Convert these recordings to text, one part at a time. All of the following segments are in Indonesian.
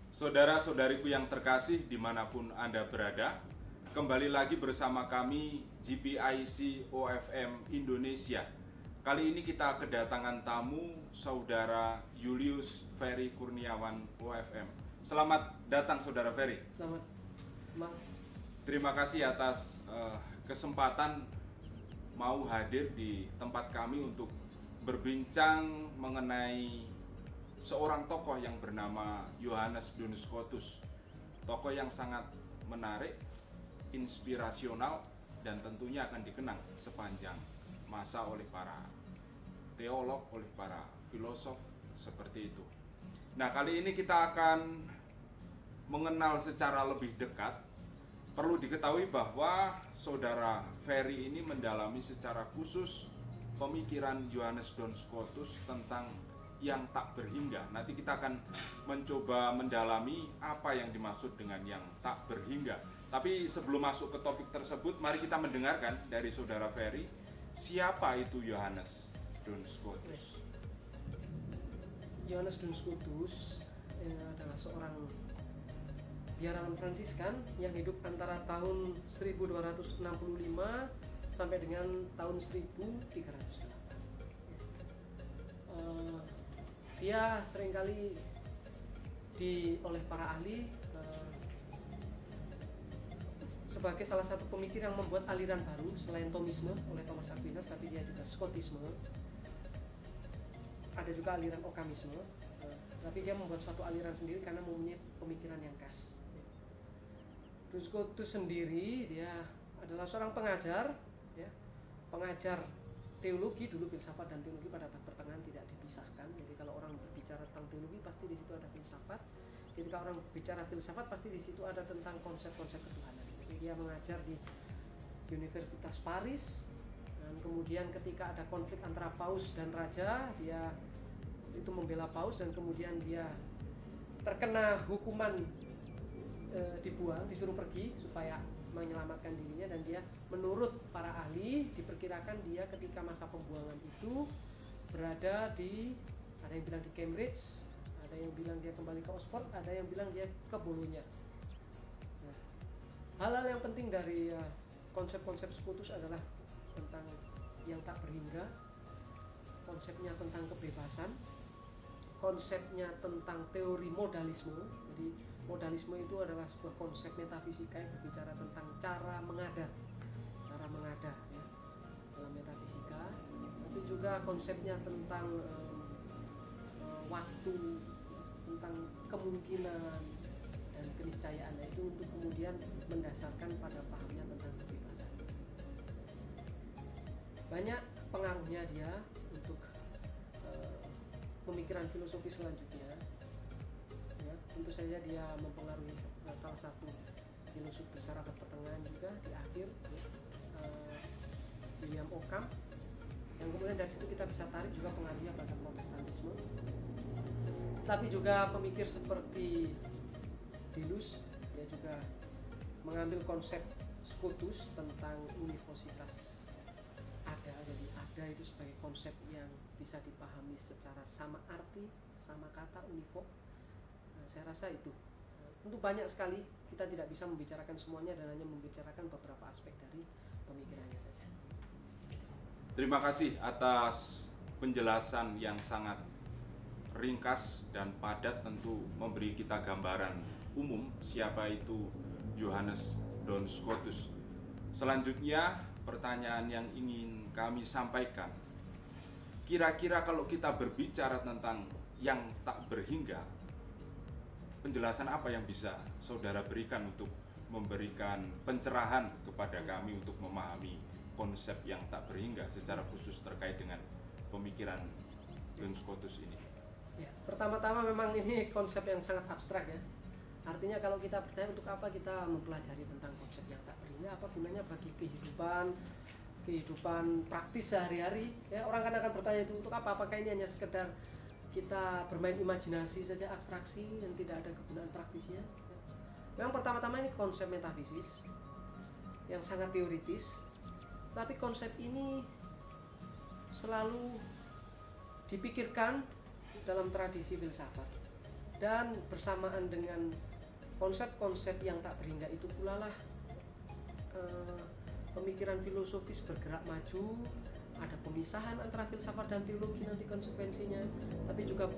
Saudara-saudariku yang terkasih dimanapun Anda berada, kembali lagi bersama kami GPIC OFM Indonesia. Kali ini kita kedatangan tamu Saudara Julius Ferry Kurniawan OFM. Selamat datang Saudara Ferry. Selamat, Mang. Terima kasih atas kesempatan mau hadir di tempat kami untuk berbincang mengenai seorang tokoh yang bernama Johannes Duns Scotus. Tokoh yang sangat menarik, inspirasional, dan tentunya akan dikenang sepanjang masa oleh para teolog, oleh para filosof seperti itu. Nah, kali ini kita akan mengenal secara lebih dekat. Perlu diketahui bahwa Saudara Ferry ini mendalami secara khusus pemikiran Johannes Duns Scotus tentang yang tak berhingga. Nanti kita akan mencoba mendalami apa yang dimaksud dengan yang tak berhingga. Tapi sebelum masuk ke topik tersebut, mari kita mendengarkan dari Saudara Ferry, siapa itu Johannes Duns Scotus. Johannes Duns Scotus adalah seorang biarangan Fransiskan yang hidup antara tahun 1265 sampai dengan tahun 1308. Dia seringkali oleh para ahli sebagai salah satu pemikir yang membuat aliran baru selain Thomisme oleh Thomas Aquinas, tapi dia juga Scotisme. Ada juga aliran Occamisme, tapi dia membuat suatu aliran sendiri karena mempunyai pemikiran yang khas. Duns Scotus sendiri dia adalah seorang pengajar, ya, pengajar teologi. Dulu filsafat dan teologi pada abad pertengahan tidak dipisahkan. Jadi kalau orang berbicara tentang teologi pasti di situ ada filsafat. Ketika orang bicara filsafat pasti di situ ada tentang konsep-konsep ketuhanan. Jadi dia mengajar di Universitas Paris, dan kemudian ketika ada konflik antara paus dan raja, dia itu membela paus, dan kemudian dia terkena hukuman, dibuang, disuruh pergi supaya menyelamatkan dirinya. Dan dia menurut para ahli diperkirakan dia ketika masa pembuangan itu berada di, ada yang bilang di Cambridge, ada yang bilang dia kembali ke Oxford, ada yang bilang dia ke Bologna. Nah, hal-hal yang penting dari konsep-konsep Scotus adalah tentang yang tak berhingga, konsepnya tentang kebebasan, konsepnya tentang teori modalisme. Jadi modalisme itu adalah sebuah konsep metafisika yang berbicara tentang cara mengada ya, dalam metafisika. Tapi juga konsepnya tentang waktu, tentang kemungkinan dan keniscayaan, itu untuk kemudian mendasarkan pada pahamnya tentang kebebasan. Banyak pengaruhnya dia untuk pemikiran filosofi selanjutnya. Ya, tentu saja dia mempengaruhi salah satu filosof besar abad pertengahan juga di akhir, ya, William Ockham. Yang kemudian dari situ kita bisa tarik juga pengaruhnya pada Protestantisme. Tapi juga pemikir seperti Deleuze, dia juga mengambil konsep Scotus tentang universitas ada. Jadi ada itu sebagai konsep yang bisa dipahami secara sama arti, sama kata, univoc. Nah, saya rasa itu untuk banyak sekali, kita tidak bisa membicarakan semuanya dan hanya membicarakan beberapa aspek dari pemikirannya saja. Terima kasih atas penjelasan yang sangat ringkas dan padat, tentu memberi kita gambaran umum siapa itu Johannes Duns Scotus. Selanjutnya, pertanyaan yang ingin kami sampaikan, kira-kira kalau kita berbicara tentang yang tak berhingga, penjelasan apa yang bisa saudara berikan untuk memberikan pencerahan kepada kami untuk memahami konsep yang tak berhingga secara khusus terkait dengan pemikiran Duns Scotus ini? Ya, pertama-tama memang ini konsep yang sangat abstrak, ya. Artinya kalau kita bertanya untuk apa kita mempelajari tentang konsep yang tak berhingga, apa gunanya bagi kehidupan praktis sehari-hari, ya. Orang kan akan bertanya itu untuk apa? Apakah ini hanya sekedar kita bermain imajinasi saja, abstraksi, dan tidak ada kegunaan praktisnya? Memang pertama-tama ini konsep metafisis yang sangat teoritis, tapi konsep ini selalu dipikirkan dalam tradisi filsafat. Dan bersamaan dengan konsep-konsep yang tak berhingga itu pula lah pemikiran filosofis bergerak maju. Ada pemisahan antara filsafat dan teologi nanti konsekuensinya, tapi juga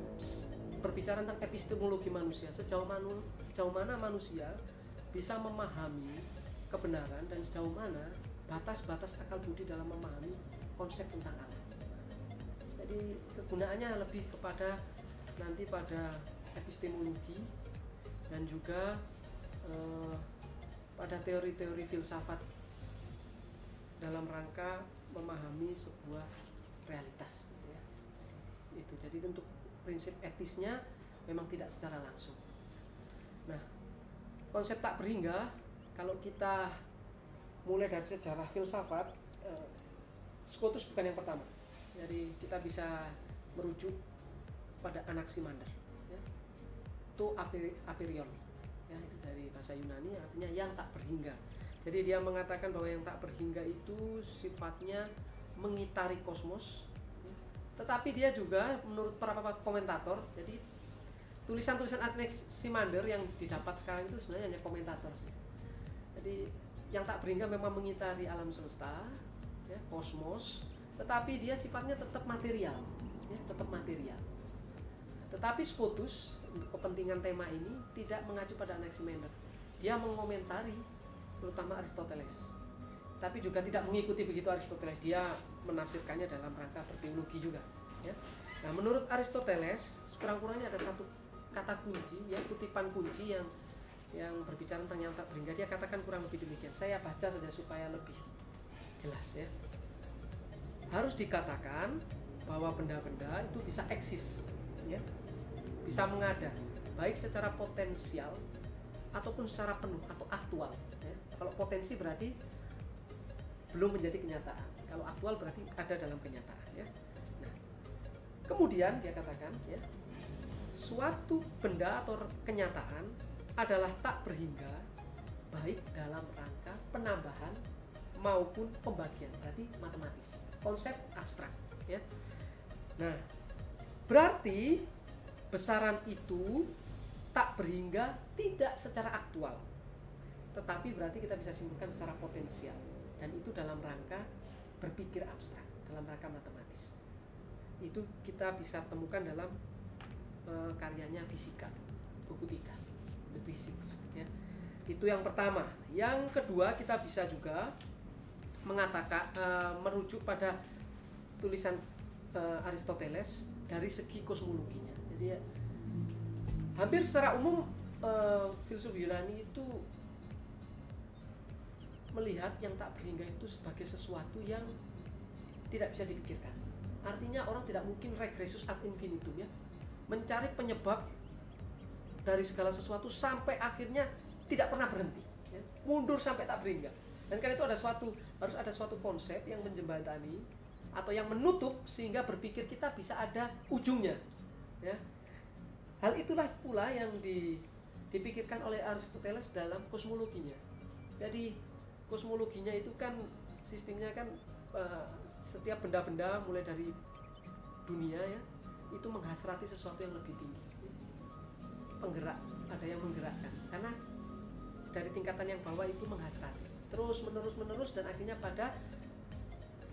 berbicara tentang epistemologi manusia, sejauh mana manusia bisa memahami kebenaran dan sejauh mana batas-batas akal budi dalam memahami konsep tentang Allah. Jadi kegunaannya lebih kepada nanti pada epistemologi dan juga pada teori-teori filsafat dalam rangka memahami sebuah realitas, gitu ya. Itu jadi untuk prinsip etisnya memang tidak secara langsung. Nah, konsep tak berhingga kalau kita mulai dari sejarah filsafat, Scotus bukan yang pertama. Jadi kita bisa merujuk pada Anaximander, ya. To apeiron, ya, itu dari bahasa Yunani artinya yang tak berhingga. Jadi dia mengatakan bahwa yang tak berhingga itu sifatnya mengitari kosmos, ya. Tetapi dia juga menurut para komentator, jadi tulisan-tulisan Anaximander yang didapat sekarang itu sebenarnya hanya komentator sih. Jadi yang tak berhingga memang mengitari alam semesta, ya, kosmos, tetapi dia sifatnya tetap material, ya, tetap material. Tetapi Scotus untuk kepentingan tema ini tidak mengacu pada Anaximander. Dia mengomentari terutama Aristoteles, tapi juga tidak mengikuti begitu Aristoteles. Dia menafsirkannya dalam rangka berteologi juga, ya. Nah, menurut Aristoteles kurang-kurangnya ada satu kata kunci, ya, kutipan kunci yang berbicara tentang yang tak berhingga. Dia katakan kurang lebih demikian. Saya baca saja supaya lebih jelas, ya. Harus dikatakan bahwa benda-benda itu bisa eksis, ya, bisa mengada, baik secara potensial ataupun secara penuh atau aktual, ya. Kalau potensi berarti belum menjadi kenyataan. Kalau aktual berarti ada dalam kenyataan, ya. Nah, kemudian dia katakan, ya, suatu benda atau kenyataan adalah tak berhingga baik dalam rangka penambahan maupun pembagian, berarti matematis, konsep abstrak, ya. Nah, berarti besaran itu tak berhingga tidak secara aktual, tetapi berarti kita bisa simpulkan secara potensial, dan itu dalam rangka berpikir abstrak, dalam rangka matematis. Itu kita bisa temukan dalam karyanya fisika, buku 3, The Physics, ya. Itu yang pertama. Yang kedua, kita bisa juga mengatakan merujuk pada tulisan Aristoteles dari segi kosmologinya. Jadi ya, hampir secara umum filsuf Yunani itu melihat yang tak berhingga itu sebagai sesuatu yang tidak bisa dipikirkan. Artinya orang tidak mungkin regressus ad infinitum, ya, mencari penyebab dari segala sesuatu sampai akhirnya tidak pernah berhenti, ya, mundur sampai tak berhingga. Dan karena itu harus ada suatu konsep yang menjembatani atau yang menutup sehingga berpikir kita bisa ada ujungnya, ya. Hal itulah pula yang dipikirkan oleh Aristoteles dalam kosmologinya. Jadi kosmologinya itu kan sistemnya kan setiap benda-benda mulai dari dunia, ya, itu menghasrati sesuatu yang lebih tinggi, penggerak, ada yang menggerakkan, karena dari tingkatan yang bawah itu menghasrati terus menerus dan akhirnya pada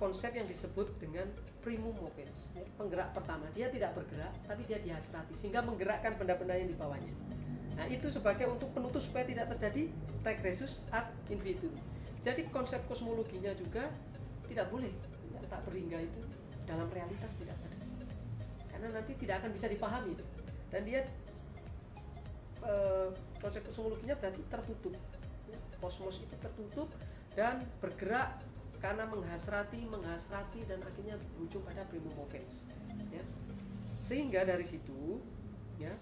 konsep yang disebut dengan primum movens, ya, penggerak pertama. Dia tidak bergerak tapi dia dihasrati sehingga menggerakkan benda-benda yang di bawahnya. Nah, itu sebagai untuk penutup supaya tidak terjadi regressus ad infinitum. Jadi konsep kosmologinya juga tidak boleh, ya, tak berhingga itu dalam realitas tidak ada, karena nanti tidak akan bisa dipahami. Dan dia konsep kosmologinya berarti tertutup, ya. Kosmos itu tertutup dan bergerak karena menghasrati dan akhirnya berujung pada primum movens, ya. Sehingga dari situ, ya,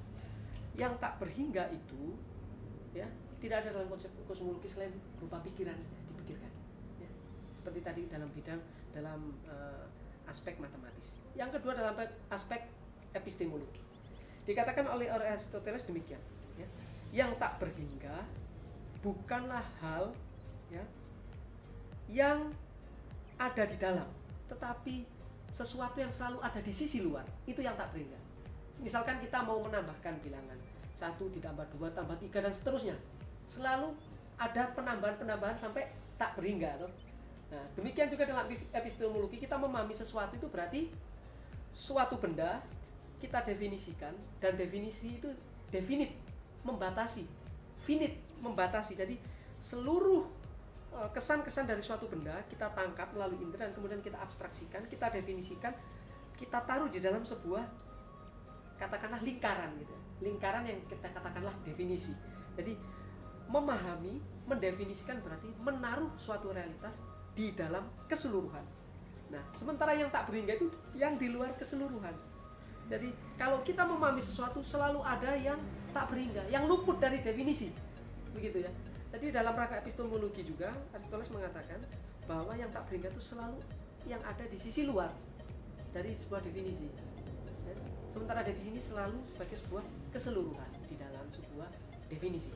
yang tak berhingga itu, ya, tidak ada dalam konsep kosmologi selain berupa pikiran saja, dipikirkan, ya. Seperti tadi dalam aspek matematis. Yang kedua dalam aspek epistemologi. Dikatakan oleh Aristoteles demikian, ya, yang tak berhingga bukanlah hal, ya, yang ada di dalam, tetapi sesuatu yang selalu ada di sisi luar. Itu yang tak berhingga. Misalkan kita mau menambahkan bilangan 1 ditambah 2 tambah 3 dan seterusnya. Selalu ada penambahan-penambahan sampai tak berhingga toh. Nah, demikian juga dalam epistemologi, kita memahami sesuatu itu berarti suatu benda kita definisikan, dan definisi itu definite, membatasi, finite, membatasi. Jadi seluruh kesan-kesan dari suatu benda kita tangkap melalui indera dan kemudian kita abstraksikan, kita definisikan, kita taruh di dalam sebuah katakanlah lingkaran gitu. Lingkaran yang kita katakanlah definisi. Jadi memahami, mendefinisikan berarti menaruh suatu realitas di dalam keseluruhan. Nah, sementara yang tak berhingga itu yang di luar keseluruhan. Jadi kalau kita memahami sesuatu selalu ada yang tak berhingga, yang luput dari definisi. Begitu ya. Jadi dalam rangka epistemologi juga Aristoteles mengatakan bahwa yang tak berhingga itu selalu yang ada di sisi luar dari sebuah definisi. Ya. Sementara definisi selalu sebagai sebuah keseluruhan di dalam sebuah definisi.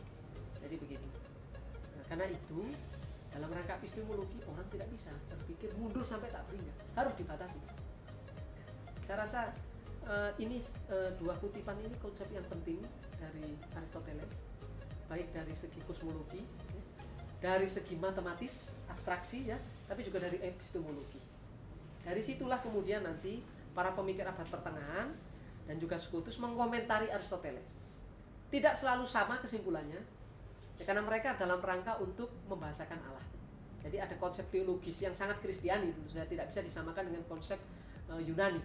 Jadi begitu. Nah, karena itu dalam rangka epistemologi orang tidak bisa berpikir mundur sampai tak berhingga, harus dibatasi. Saya rasa ini dua kutipan ini konsep yang penting dari Aristoteles, baik dari segi kosmologi, dari segi matematis, abstraksi ya, tapi juga dari epistemologi. Dari situlah kemudian nanti para pemikir abad pertengahan dan juga Scotus mengomentari Aristoteles. Tidak selalu sama kesimpulannya, ya, karena mereka dalam rangka untuk membahasakan Allah. Jadi ada konsep teologis yang sangat Kristiani, tentu saja tidak bisa disamakan dengan konsep Yunani.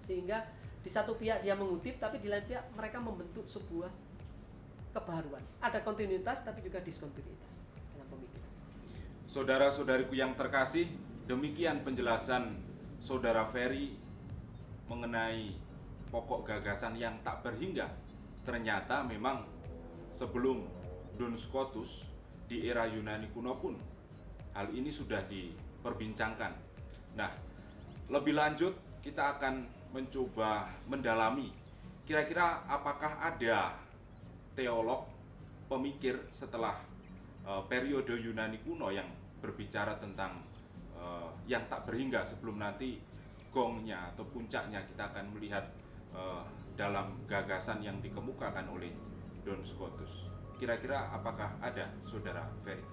Sehingga di satu pihak dia mengutip, tapi di lain pihak mereka membentuk sebuah kebaruan. Ada kontinuitas tapi juga diskontinuitas dalam pemikiran. Saudara-saudariku yang terkasih, demikian penjelasan Saudara Ferry mengenai pokok gagasan yang tak berhingga. Ternyata memang sebelum Duns Scotus di era Yunani kuno pun hal ini sudah diperbincangkan. Nah, lebih lanjut kita akan mencoba mendalami kira-kira apakah ada teolog, pemikir setelah periode Yunani kuno yang berbicara tentang yang tak berhingga, sebelum nanti gongnya atau puncaknya kita akan melihat dalam gagasan yang dikemukakan oleh Duns Scotus. Kira-kira apakah ada, Saudara Ferry?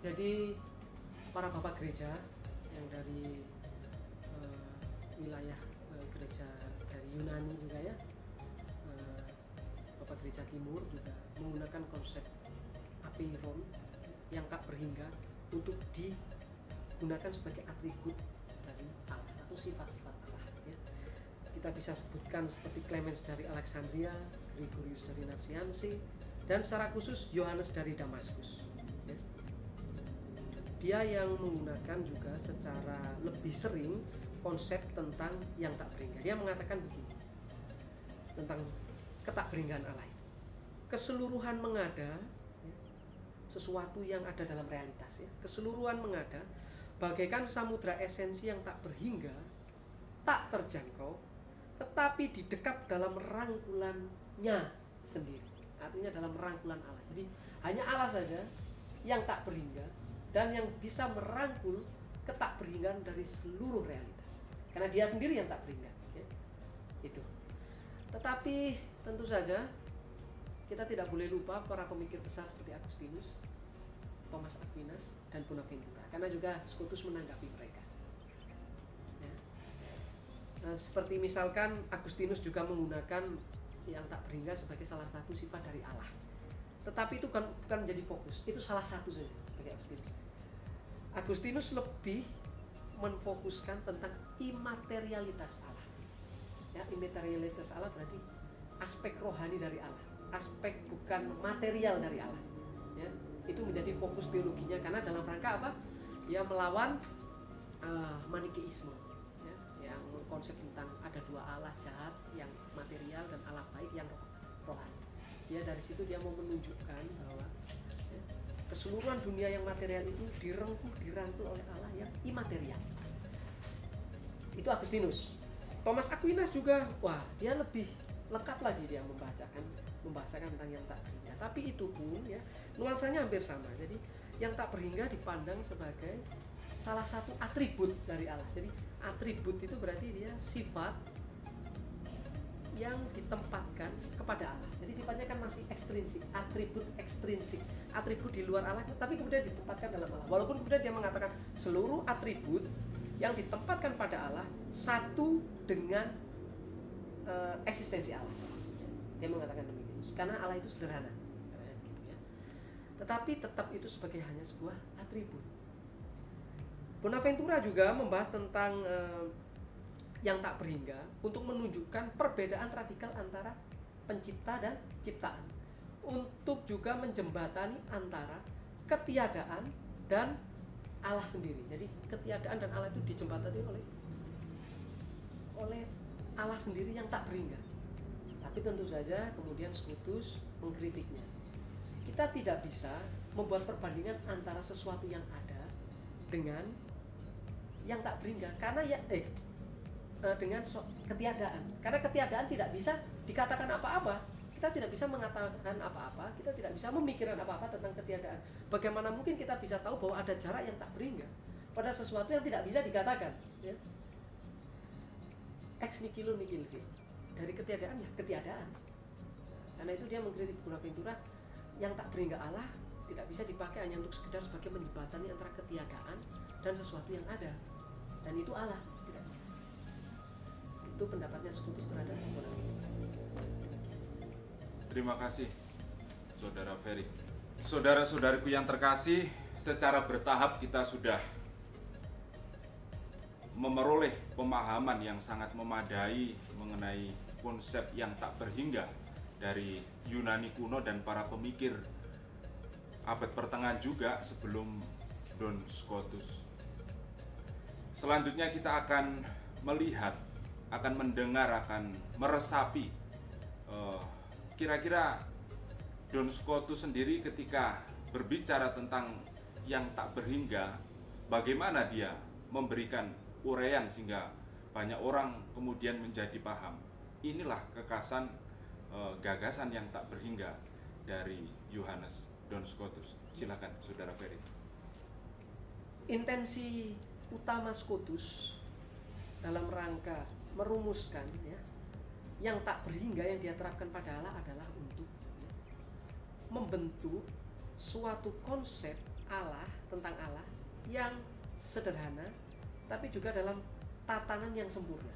Jadi para bapak gereja yang dari wilayah gereja dari Yunani juga ya, bapak gereja timur juga menggunakan konsep apeiron yang tak berhingga untuk digunakan sebagai atribut dari Allah atau sifat-sifat Allah ya. Kita bisa sebutkan seperti Clemens dari Alexandria, Gregorius dari Nazianze, dan secara khusus Yohanes dari Damaskus ya. Dia yang menggunakan juga secara lebih sering konsep tentang yang tak berhingga. Dia mengatakan begini tentang ketakberhinggaan Allah itu. Keseluruhan mengada, ya, sesuatu yang ada dalam realitas ya. Keseluruhan mengada bagaikan samudra esensi yang tak berhingga, tak terjangkau, tetapi didekap dalam rangkulannya sendiri. Artinya dalam rangkulan Allah. Jadi hanya Allah saja yang tak berhingga dan yang bisa merangkul ketakberhinggaan dari seluruh realitas. Karena dia sendiri yang tak berhingga ya. Itu. Tetapi tentu saja kita tidak boleh lupa para pemikir besar seperti Agustinus, Thomas Aquinas, dan Bonaventura, karena juga Scotus menanggapi mereka ya. Nah, seperti misalkan Agustinus juga menggunakan yang tak berhingga sebagai salah satu sifat dari Allah. Tetapi itu bukan menjadi fokus, itu salah satu saja bagi Agustinus. Agustinus lebih menfokuskan tentang imaterialitas Allah. Ya, imaterialitas Allah berarti aspek rohani dari Allah, aspek bukan material dari Allah. Ya, itu menjadi fokus teologinya karena dalam rangka apa? Dia melawan Manikeisme, ya, yang konsep tentang ada dua Allah jahat yang material dan Allah baik yang rohani. Ya, dari situ dia mau menunjukkan bahwa ya, keseluruhan dunia yang material itu dirangkul oleh Allah yang imaterial. Itu Agustinus. Thomas Aquinas juga, wah, dia lebih lengkap lagi dia membahasakan tentang yang tak berhingga. Tapi itu pun ya, nuansanya hampir sama. Jadi yang tak berhingga dipandang sebagai salah satu atribut dari Allah. Jadi atribut itu berarti dia sifat yang ditempatkan kepada Allah. Jadi sifatnya kan masih ekstrinsik, atribut ekstrinsik, atribut di luar Allah, tapi kemudian ditempatkan dalam Allah. Walaupun kemudian dia mengatakan seluruh atribut yang ditempatkan pada Allah satu dengan eksistensi Allah. Dia mengatakan demikian. Karena Allah itu sederhana. Gitu ya. Tetapi tetap itu sebagai hanya sebuah atribut. Bonaventura juga membahas tentang yang tak berhingga untuk menunjukkan perbedaan radikal antara pencipta dan ciptaan, untuk juga menjembatani antara ketiadaan dan Allah sendiri. Jadi ketiadaan dan Allah itu dijembatani oleh Allah sendiri yang tak berhingga. Tapi tentu saja kemudian Scotus mengkritiknya. Kita tidak bisa membuat perbandingan antara sesuatu yang ada dengan yang tak berhingga, karena dengan ketiadaan. Karena ketiadaan tidak bisa dikatakan apa-apa. Kita tidak bisa mengatakan apa-apa, kita tidak bisa memikirkan apa-apa tentang ketiadaan. Bagaimana mungkin kita bisa tahu bahwa ada jarak yang tak berhingga pada sesuatu yang tidak bisa dikatakan, ya? Ex nihilo nihil de. Dari ketiadaan ya ketiadaan. Karena itu dia mengkritik Bonaventura, yang tak berhingga Allah tidak bisa dipakai hanya untuk sekedar sebagai menjembatani antara ketiadaan dan sesuatu yang ada. Dan itu Allah, tidak bisa. Itu pendapatnya Scotus terhadap Bonaventura. Terima kasih, Saudara Ferry. Saudara-saudariku yang terkasih, secara bertahap kita sudah memperoleh pemahaman yang sangat memadai mengenai konsep yang tak berhingga dari Yunani kuno dan para pemikir abad pertengahan juga sebelum Duns Scotus. Selanjutnya kita akan melihat, akan mendengar, akan meresapi kira-kira Duns Scotus sendiri ketika berbicara tentang yang tak berhingga, bagaimana dia memberikan uraian sehingga banyak orang kemudian menjadi paham. Inilah kekasan gagasan yang tak berhingga dari Johannes Duns Scotus. Silakan, Saudara Ferry. Intensi utama Scotus dalam rangka merumuskan, ya, yang tak berhingga yang dia terapkan pada Allah adalah untuk, ya, membentuk suatu konsep Allah, tentang Allah yang sederhana tapi juga dalam tatanan yang sempurna.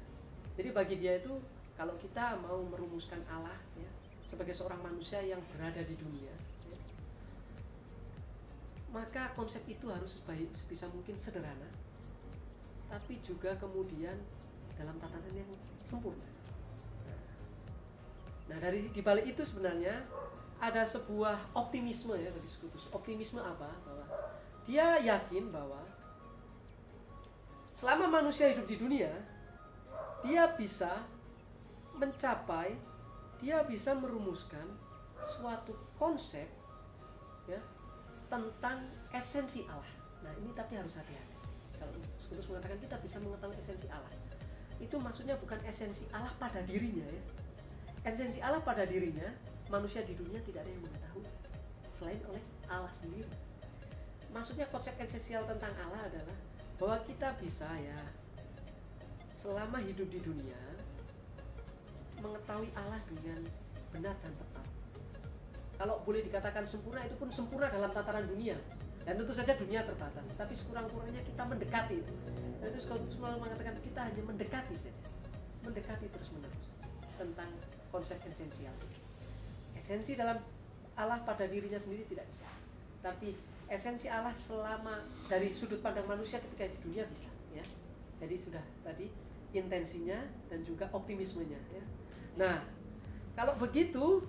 Jadi bagi dia itu, kalau kita mau merumuskan Allah, ya, sebagai seorang manusia yang berada di dunia, ya, maka konsep itu harus sebisa mungkin sederhana, tapi juga kemudian dalam tatanan yang sempurna. Nah, dari dibalik itu sebenarnya ada sebuah optimisme, ya, bagi Scotus. Optimisme apa? Bahwa dia yakin bahwa selama manusia hidup di dunia, dia bisa mencapai, dia bisa merumuskan suatu konsep, ya, tentang esensi Allah. Nah, ini tapi harus hati-hati. Kalau Scotus mengatakan kita bisa mengetahui esensi Allah, itu maksudnya bukan esensi Allah pada dirinya, ya. Esensi Allah pada dirinya, manusia di dunia tidak ada yang mengetahui selain oleh Allah sendiri. Maksudnya konsep esensial tentang Allah adalah bahwa kita bisa, ya, selama hidup di dunia mengetahui Allah dengan benar dan tepat. Kalau boleh dikatakan sempurna, itu pun sempurna dalam tataran dunia, dan tentu saja dunia terbatas, tapi sekurang-kurangnya kita mendekati itu. Dan itu Scotus mengatakan kita hanya mendekati saja, mendekati terus-menerus tentang konsep esensial. Esensi dalam Allah pada dirinya sendiri tidak bisa, tapi esensi Allah selama dari sudut pandang manusia ketika di dunia bisa, ya. Jadi sudah tadi intensinya dan juga optimismenya, ya. Nah, kalau begitu,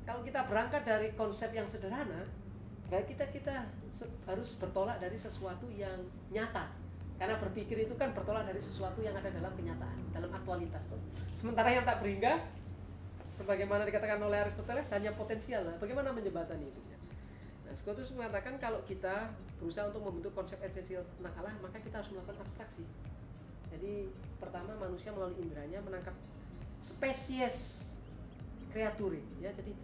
kalau kita berangkat dari konsep yang sederhana, berarti kita harus bertolak dari sesuatu yang nyata. Karena berpikir itu kan bertolak dari sesuatu yang ada dalam kenyataan, dalam aktualitas, tuh. Sementara yang tak berhingga, sebagaimana dikatakan oleh Aristoteles, hanya potensial. Bagaimana menjembatani itu? Nah, Scotus mengatakan kalau kita berusaha untuk membentuk konsep esensial tentang Allah, maka kita harus melakukan abstraksi. Jadi pertama, manusia melalui inderanya menangkap spesies kreaturi, ya. Jadi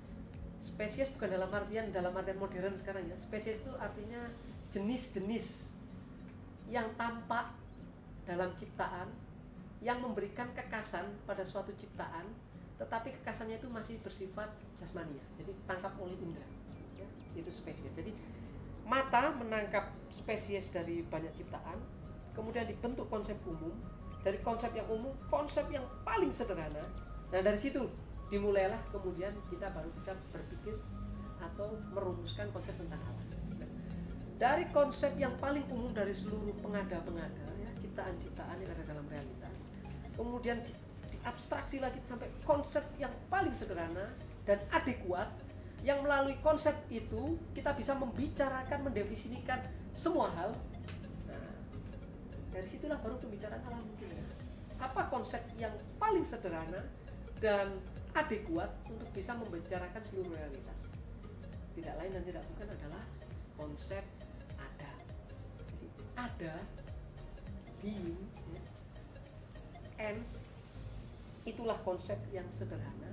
spesies bukan dalam artian modern sekarang, ya. Spesies itu artinya jenis-jenis yang tampak dalam ciptaan yang memberikan kekasan pada suatu ciptaan, tetapi kekasannya itu masih bersifat jasmania, jadi tangkap oleh indera, ya, itu spesies. Jadi mata menangkap spesies dari banyak ciptaan, kemudian dibentuk konsep umum. Dari konsep yang umum, konsep yang paling sederhana, nah dari situ dimulailah kemudian kita baru bisa berpikir atau merumuskan konsep tentang alam. Dari konsep yang paling umum dari seluruh pengada-pengada, ya, ciptaan-ciptaan yang ada dalam realitas, kemudian diabstraksi lagi sampai konsep yang paling sederhana dan adekuat, yang melalui konsep itu kita bisa membicarakan, mendefinisikan semua hal. Nah, dari situlah baru pembicaraan alam mungkin. Apa konsep yang paling sederhana dan adekuat untuk bisa membicarakan seluruh realitas? Tidak lain dan tidak bukan adalah konsep ada. Jadi ada, being, ya, ends, itulah konsep yang sederhana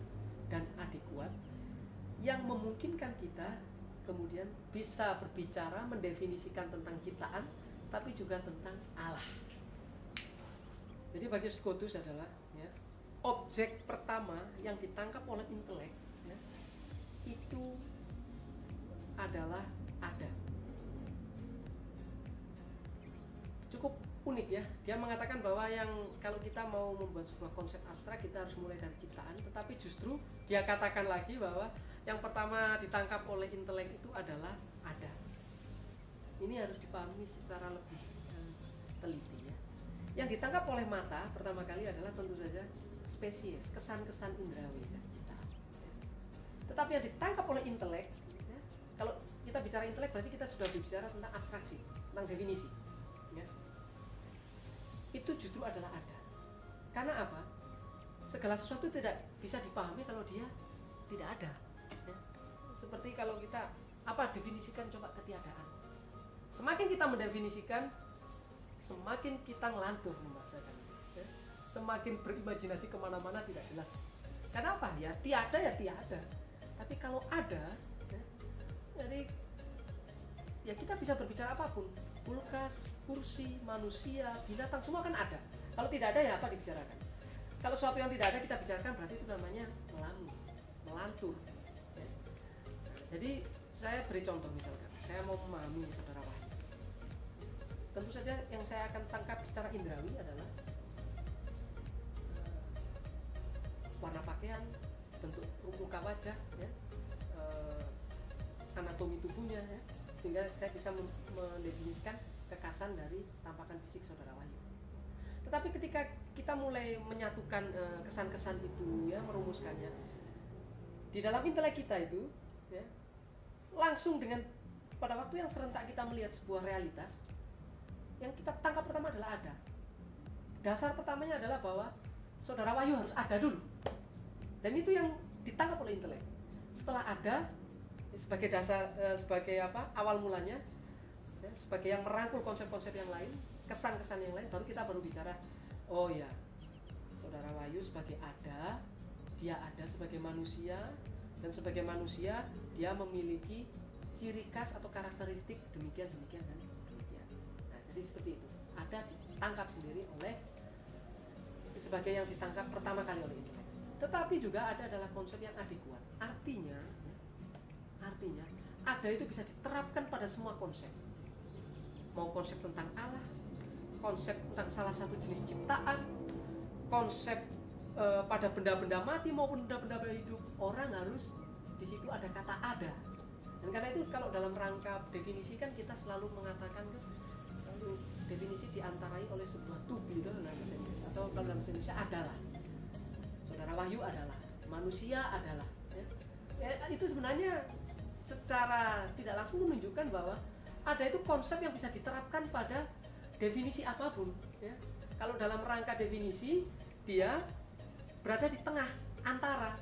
dan adekuat yang memungkinkan kita kemudian bisa berbicara, mendefinisikan tentang ciptaan, tapi juga tentang Allah. Jadi bagi Scotus adalah, ya, objek pertama yang ditangkap oleh intelek, ya, itu adalah ada. Cukup unik, ya. Dia mengatakan bahwa yang kalau kita mau membuat sebuah konsep abstrak kita harus mulai dari ciptaan, tetapi justru dia katakan lagi bahwa yang pertama ditangkap oleh intelek itu adalah ada. Ini harus dipahami secara lebih teliti, ya. Yang ditangkap oleh mata pertama kali adalah tentu saja spesies, kesan-kesan indrawi, ya, ciptaan. Tetapi yang ditangkap oleh intelek, ya, kalau kita bicara intelek berarti kita sudah berbicara tentang abstraksi, tentang definisi, ya. Itu justru adalah ada. Karena apa? Segala sesuatu tidak bisa dipahami kalau dia tidak ada, ya. Seperti kalau kita definisikan coba ketiadaan. Semakin kita mendefinisikan, semakin kita ngelantur memaksakan, ya. Semakin berimajinasi kemana-mana tidak jelas. Kenapa? Ya tiada ya tiada. Tapi kalau ada, ya, jadi ya kita bisa berbicara apapun. Kulkas, kursi, manusia, binatang, semua kan ada. Kalau tidak ada ya apa dibicarakan? Kalau sesuatu yang tidak ada kita bicarakan berarti itu namanya melamun, melantur, ya. Jadi saya beri contoh, misalkan saya mau memahami saudara Wahyu. Tentu saja yang saya akan tangkap secara indrawi adalah warna pakaian, bentuk muka wajah, ya, anatomi tubuhnya, ya, sehingga saya bisa mendefinisikan kekasan dari tampakan fisik saudara Wahyu. Tetapi ketika kita mulai menyatukan kesan-kesan itu, ya, merumuskannya di dalam intelek kita itu, ya, langsung dengan pada waktu yang serentak kita melihat sebuah realitas, yang kita tangkap pertama adalah ada. Dasar pertamanya adalah bahwa saudara Wahyu harus ada dulu. Dan itu yang ditangkap oleh intelek. Setelah ada, sebagai dasar, sebagai awal mulanya, ya, sebagai yang merangkul konsep-konsep yang lain, kesan-kesan yang lain, baru bicara, oh ya, saudara Wahyu sebagai ada, dia ada sebagai manusia, dan sebagai manusia dia memiliki ciri khas atau karakteristik demikian dan demikian. Nah, jadi seperti itu. Ada ditangkap sendiri oleh, sebagai yang ditangkap pertama kali oleh intelek. Tetapi juga ada adalah konsep yang adekuat. Artinya ada itu bisa diterapkan pada semua konsep. Mau konsep tentang Allah, konsep tentang salah satu jenis ciptaan, konsep pada benda-benda mati maupun benda-benda hidup, orang harus di situ ada kata ada. Dan karena itu kalau dalam rangka definisi kan kita selalu mengatakan selalu definisi diantarai oleh sebuah tubuh dalam bahasa Inggris, atau kalau dalam bahasa Indonesia adalah. Saudara Wahyu adalah, manusia adalah. Ya, itu sebenarnya secara tidak langsung menunjukkan bahwa ada itu konsep yang bisa diterapkan pada definisi apapun, ya. Kalau dalam rangka definisi dia berada di tengah antara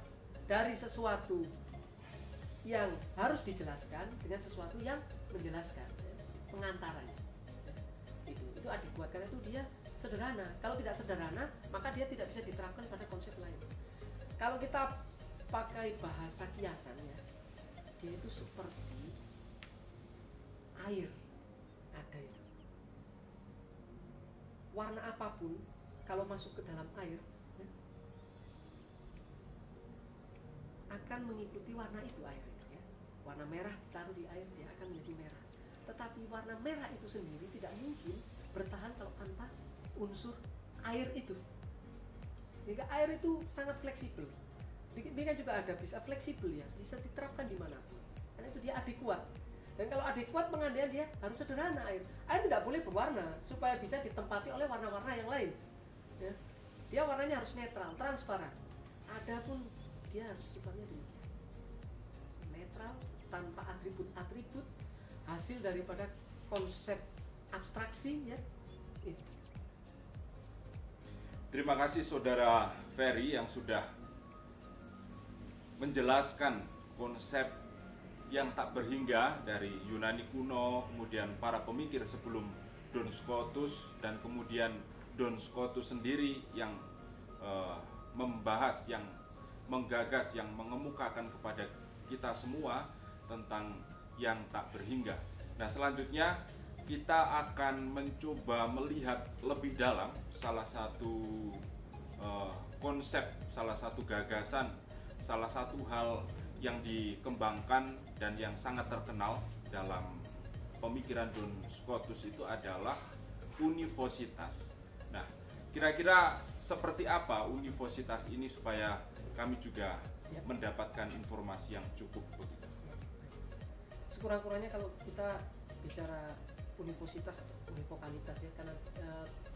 dari sesuatu yang harus dijelaskan dengan sesuatu yang menjelaskan, ya, pengantaranya, ya. Itu adekuat karena itu dia sederhana. Kalau tidak sederhana maka dia tidak bisa diterapkan pada konsep lain. Kalau kita pakai bahasa kiasan, ya, dia itu seperti air. Ada itu warna apapun kalau masuk ke dalam air ya, akan mengikuti warna itu air itu ya. Warna merah taruh di air dia akan menjadi merah. Tetapi warna merah itu sendiri tidak mungkin bertahan kalau tanpa unsur air itu. Jika air itu sangat fleksibel. Demikian juga ada bisa fleksibel ya, bisa diterapkan dimanapun. Karena itu dia adekuat. Dan kalau adekuat pengandian dia harus sederhana air. Air tidak boleh berwarna supaya bisa ditempati oleh warna-warna yang lain. Ya. Dia warnanya harus netral, transparan. Adapun dia harus sifatnya demikian. Netral, tanpa atribut-atribut, hasil daripada konsep abstraksi ya. Itu. Terima kasih Saudara Ferry yang sudah menjelaskan konsep yang tak berhingga dari Yunani kuno, kemudian para pemikir sebelum Duns Scotus, dan kemudian Duns Scotus sendiri yang membahas, yang menggagas, yang mengemukakan kepada kita semua tentang yang tak berhingga. Nah, selanjutnya kita akan mencoba melihat lebih dalam salah satu konsep, salah satu gagasan, salah satu hal yang dikembangkan dan yang sangat terkenal dalam pemikiran Duns Scotus itu adalah univositas. Nah, kira-kira seperti apa univositas ini supaya kami juga mendapatkan informasi yang cukup begitu. Sekurang-kurangnya kalau kita bicara univositas atau univokalitas ya, karena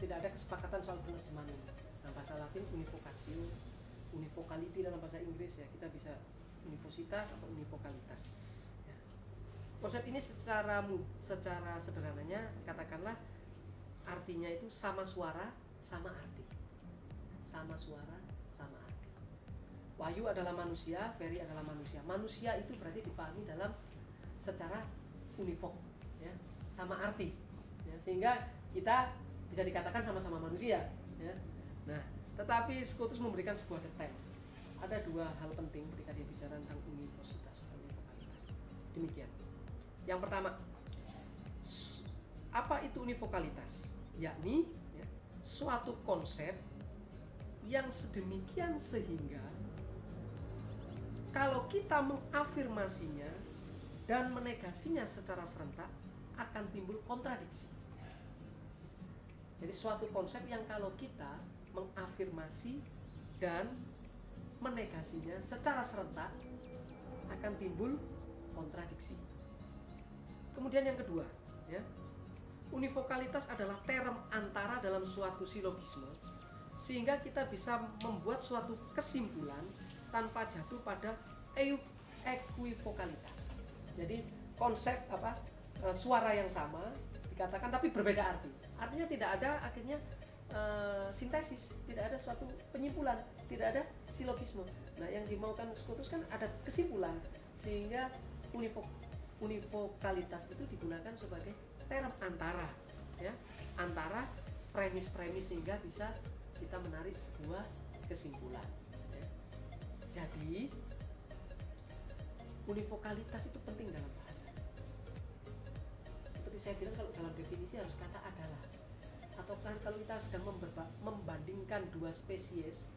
tidak ada kesepakatan soal penerjemahan ini. Dalam bahasa Latin univocatio, univocality dalam bahasa Inggris ya, kita bisa univositas atau univokalitas. Ya. Konsep ini secara sederhananya katakanlah artinya itu sama suara, sama arti. Sama suara, sama arti. Wahyu adalah manusia, Ferry adalah manusia. Manusia itu berarti dipahami dalam secara univok, ya, sama arti. Ya, sehingga kita bisa dikatakan sama-sama manusia. Ya. Nah, tetapi Scotus memberikan sebuah detail. Ada dua hal penting ketika dia bicara tentang univositas dan univokalitas. Demikian. Yang pertama, apa itu univokalitas? Yakni ya, suatu konsep yang sedemikian sehingga kalau kita mengafirmasinya dan menegasinya secara serentak akan timbul kontradiksi. Jadi suatu konsep yang kalau kita mengafirmasi dan menegasinya secara serentak akan timbul kontradiksi. Kemudian yang kedua, ya, univokalitas adalah term antara dalam suatu silogisme sehingga kita bisa membuat suatu kesimpulan tanpa jatuh pada equivokalitas. Jadi konsep suara yang sama dikatakan tapi berbeda arti. Artinya tidak ada akhirnya sintesis, tidak ada suatu penyimpulan, tidak ada silogisme. Nah, yang dimaukan Scotus kan ada kesimpulan, sehingga univokalitas itu digunakan sebagai term antara, ya, antara premis-premis sehingga bisa kita menarik sebuah kesimpulan. Ya. Jadi univokalitas itu penting dalam bahasa. Seperti saya bilang, kalau dalam definisi harus kata adalah. Atau kan kalau kita sedang membandingkan dua spesies,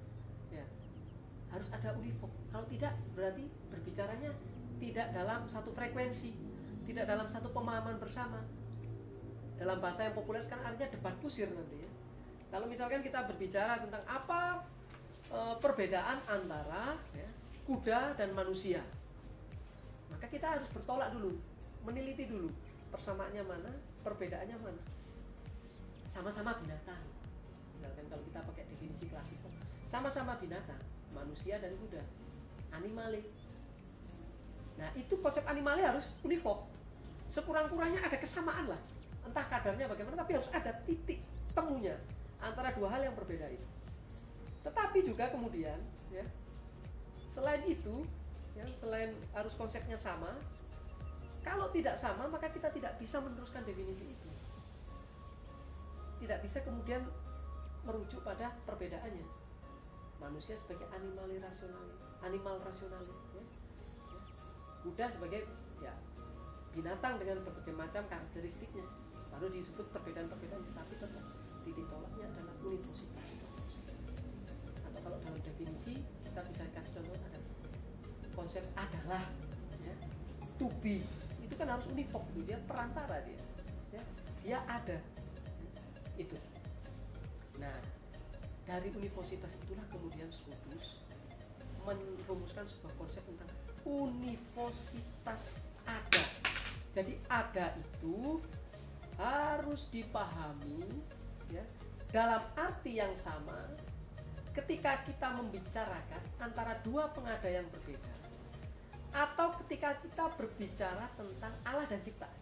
ya, harus ada univok. Kalau tidak, berarti berbicaranya tidak dalam satu frekuensi, tidak dalam satu pemahaman bersama. Dalam bahasa yang populer sekarang artinya debat kusir nanti ya. Kalau misalkan kita berbicara tentang apa perbedaan antara ya, kuda dan manusia, maka kita harus bertolak dulu, meneliti dulu persamaannya mana, perbedaannya mana. Sama-sama binatang. Misalkan kalau kita pakai definisi klasik, sama-sama binatang, manusia dan kuda, animale. Nah, itu konsep animale harus univok. Sekurang-kurangnya ada kesamaan lah. Entah kadarnya bagaimana, tapi harus ada titik temunya antara dua hal yang berbeda itu. Tetapi juga kemudian, ya, selain itu, ya, selain harus konsepnya sama, kalau tidak sama maka kita tidak bisa meneruskan definisi itu. Tidak bisa kemudian merujuk pada perbedaannya. Manusia sebagai animal rasional, ya. Kuda sebagai ya binatang dengan berbagai macam karakteristiknya. Lalu disebut perbedaan-perbedaan, tetapi tetap titik tolaknya adalah univositas. Atau kalau dalam definisi kita bisa kasih contoh ada konsep adalah, ya. To be itu kan harus univok, dia perantara dia, ya. Dia ada, itu. Nah, dari univositas itulah kemudian Scotus merumuskan sebuah konsep tentang univositas ada. Jadi ada itu harus dipahami, ya, dalam arti yang sama ketika kita membicarakan antara dua pengada yang berbeda, atau ketika kita berbicara tentang Allah dan ciptaan.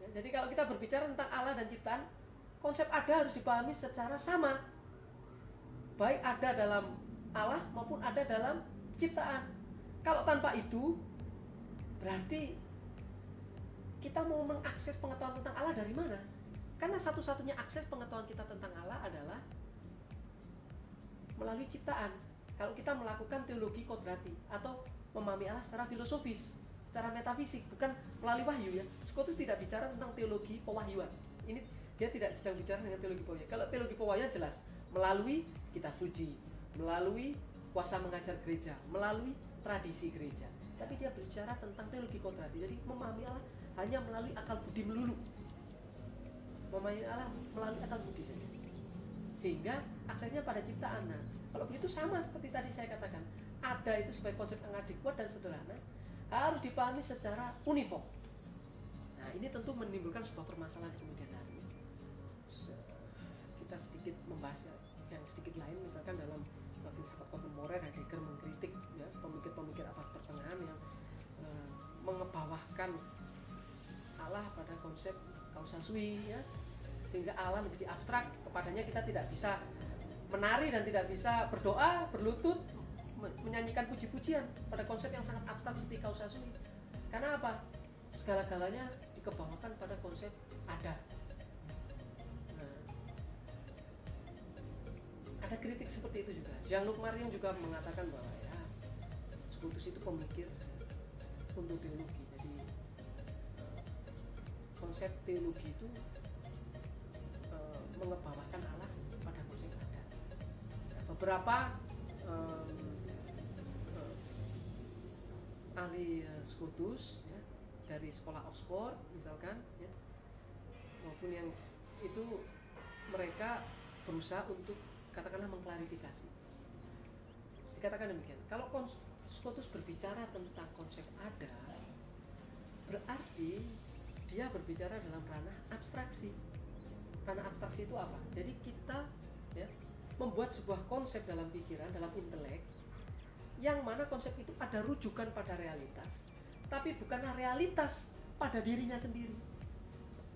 Ya, jadi kalau kita berbicara tentang Allah dan ciptaan, konsep ada harus dipahami secara sama, baik ada dalam Allah maupun ada dalam ciptaan. Kalau tanpa itu, berarti kita mau mengakses pengetahuan tentang Allah dari mana? Karena satu-satunya akses pengetahuan kita tentang Allah adalah melalui ciptaan. Kalau kita melakukan teologi kodrati atau memahami Allah secara filosofis, secara metafisik, bukan melalui wahyu, ya. Scotus tidak bicara tentang teologi pewahyuan. Ini dia tidak sedang bicara dengan teologi pewahyuan. Kalau teologi pewahyuan jelas melalui kitab suci, melalui kuasa mengajar gereja, melalui tradisi gereja. Tapi dia berbicara tentang teologi kodrati. Jadi memahami Allah hanya melalui akal budi melulu. Memahami Allah melalui akal budi saja. Sehingga aksesnya pada ciptaan. Nah, kalau begitu sama seperti tadi saya katakan, ada itu sebagai konsep yang adekuat dan sederhana harus dipahami secara univok. Nah, ini tentu menimbulkan sebuah permasalahan kemudian hari. Kita sedikit membahas yang sedikit lain, misalkan dalam filsafat kontemporer, Heidegger mengkritik, ya, pemikir-pemikir abad pertengahan yang mengebawahkan Allah pada konsep causa sui, ya, sehingga Allah menjadi abstrak, kepadanya kita tidak bisa menari dan tidak bisa berdoa, berlutut, menyanyikan puji-pujian pada konsep yang sangat abstrak seperti causa sui. Karena apa? Segala-galanya dikebawahkan pada konsep ada. Ada kritik seperti itu juga. Jean-Luc Marion juga mengatakan bahwa, ya, Scotus itu pemikir untuk teologi. Jadi konsep teologi itu mengebawahkan Allah pada konsep ada. Beberapa ahli Scotus, ya, dari sekolah Oxford misalkan, ya, maupun yang itu, mereka berusaha untuk katakanlah mengklarifikasi. Dikatakan demikian, kalau Scotus berbicara tentang konsep ada, berarti dia berbicara dalam ranah abstraksi. Ranah abstraksi itu apa? Jadi kita, ya, membuat sebuah konsep dalam pikiran, dalam intelek, yang mana konsep itu ada rujukan pada realitas, tapi bukanlah realitas pada dirinya sendiri.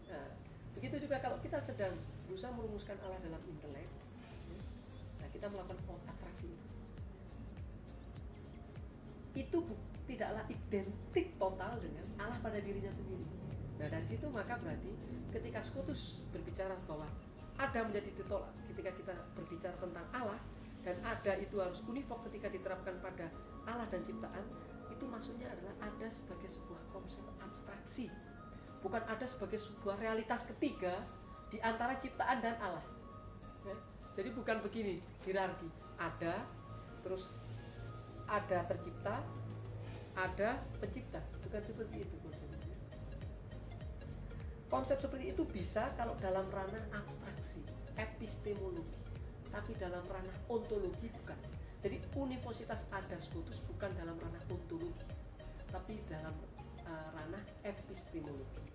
Nah, begitu juga kalau kita sedang berusaha merumuskan Allah dalam intelek, kita melakukan atraksi itu tidaklah identik total dengan Allah pada dirinya sendiri. Nah, dari situ maka berarti ketika Scotus berbicara bahwa ada menjadi ditolak ketika kita berbicara tentang Allah, dan ada itu harus univok ketika diterapkan pada Allah dan ciptaan, itu maksudnya adalah ada sebagai sebuah konsep abstraksi, bukan ada sebagai sebuah realitas ketiga di antara ciptaan dan Allah. Jadi bukan begini hierarki, ada, terus ada tercipta, ada pencipta, bukan seperti itu konsepnya. Konsep seperti itu bisa kalau dalam ranah abstraksi, epistemologi, tapi dalam ranah ontologi bukan. Jadi univositas ada Scotus bukan dalam ranah ontologi, tapi dalam ranah epistemologi.